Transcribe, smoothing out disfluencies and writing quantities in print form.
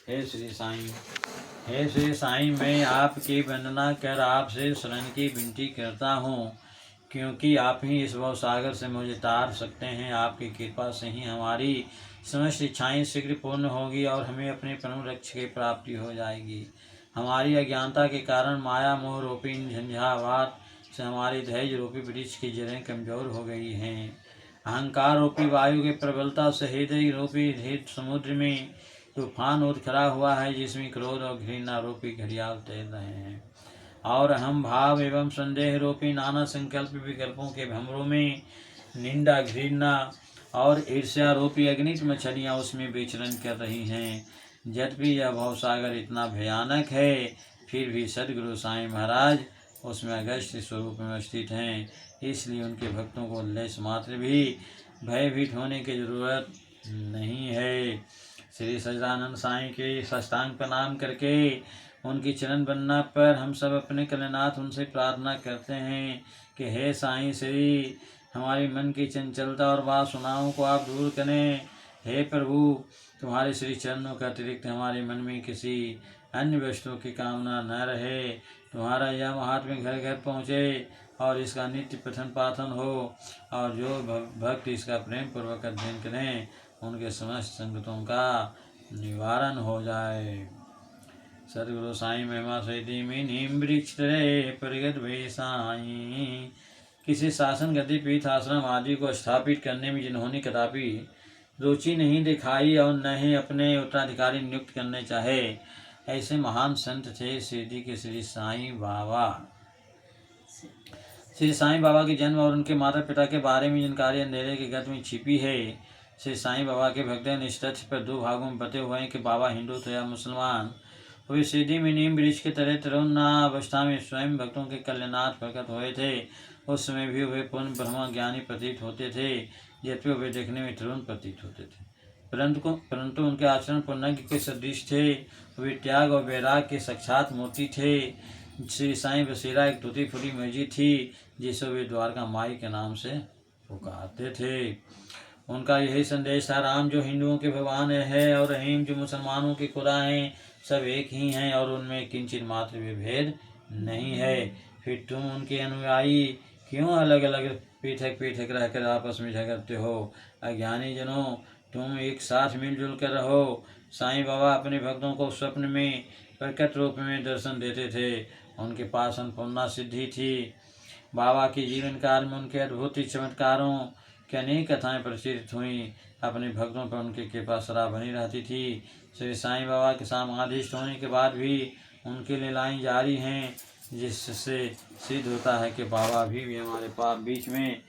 हे श्री साईं, हे श्री साईं, मैं आपकी वंदना कर आपसे शरण की विनती करता हूँ, क्योंकि आप ही इस भव सागर से मुझे तार सकते हैं। आपकी कृपा से ही हमारी समस्त इच्छाएं शीघ्र पूर्ण होगी और हमें अपने परम लक्ष्य की प्राप्ति हो जाएगी। हमारी अज्ञानता के कारण माया मोह रूपी झंझावात से हमारी धैर्य रूपी वृक्ष की जड़ें कमजोर हो गई हैं। अहंकार रूपी वायु की प्रबलता से हृदय रूपी हृदय समुद्र में तूफान उठ खड़ा हुआ है, जिसमें क्रोध और घृणा रूपी घड़ियाल तैर रहे हैं। और हम भाव एवं संदेह रूपी नाना संकल्प विकल्पों के भंवरों में निंदा घृणा और ईर्ष्या रूपी अग्नित मछलियाँ उसमें विचरण कर रही हैं। यद्यपि यह भवसागर इतना भयानक है, फिर भी सदगुरु साईं महाराज उसमें अगस्त स्वरूप में स्थित हैं। इसलिए उनके भक्तों को लेश मात्र भी भयभीत होने की जरूरत नहीं है। श्री सच्चिदानंद साईं के साष्टांग प्रणाम करके उनकी चरण वंदना पर हम सब अपने कल्याणार्थ उनसे प्रार्थना करते हैं कि हे साईं श्री, हमारी मन की चंचलता और वासनाओं को आप दूर करें। हे प्रभु, तुम्हारे श्री चरणों का अतिरिक्त हमारे मन में किसी अन्य वस्तु की कामना न रहे। तुम्हारा यह महात्म्य घर घर पहुँचे और इसका नित्य पठन पाठन हो, और जो भक्त इसका प्रेम पूर्वक अध्ययन करें उनके समस्त संकटों का निवारण हो जाए। सदगुरु साईं महिमा सहिति में नीम वृक्ष तले प्रगट भय साईं। किसी शासन गति पीठ आश्रम आदि को स्थापित करने में जिन्होंने कदापि रुचि नहीं दिखाई और न ही अपने उत्तराधिकारी नियुक्त करने चाहे, ऐसे महान संत थे शिरडी के श्री साईं बाबा। श्री साईं बाबा के जन्म और उनके माता पिता के बारे में जानकारी अंधेरे के गत में छिपी है। श्री साईं बाबा के भक्तजन इस तथ्य पर दो भागों में बटे हुए हैं कि बाबा हिंदू थे या मुसलमान। वे शिरडी में नीम वृक्ष के तले तरुणावस्था में स्वयं भक्तों के कल्याणार्थ प्रकट हुए थे। उस समय भी वे पूर्ण ब्रह्म ज्ञानी प्रतीत होते थे, यद्यपि वे देखने में तरुण प्रतीत होते थे, परंतु उनके आचरण पुण्य के सदृश थे। वे त्याग और वैराग के साक्षात मूर्ति थे। श्री साईं बसेरा एक टूटी फूटी मस्जिद थी, जिसे वे द्वारका माई के नाम से पुकारते थे। उनका यही संदेश था, राम जो हिंदुओं के भगवान है और रहीम जो मुसलमानों के खुदा हैं, सब एक ही हैं और उनमें किंचित मात्र भी भेद नहीं है। फिर तुम उनके अनुयायी क्यों अलग अलग पृथक पृथक रहकर आपस में झगड़ते हो? अज्ञानी जनों, तुम एक साथ मिलजुल कर रहो। साईं बाबा अपने भक्तों को स्वप्न में प्रकट रूप में दर्शन देते थे। उनके पास अन्नपूर्णा सिद्धि थी। बाबा के जीवन काल में उनके अद्भुत चमत्कारों की अनेक कथाएं प्रचलित हुईं। अपने भक्तों पर उनकी कृपा सदा बनी रहती थी। श्री साईं बाबा के समाधिस्थ होने के बाद भी उनकी लीलाएं जारी हैं, जिससे सिद्ध होता है कि बाबा भी हमारे पास बीच में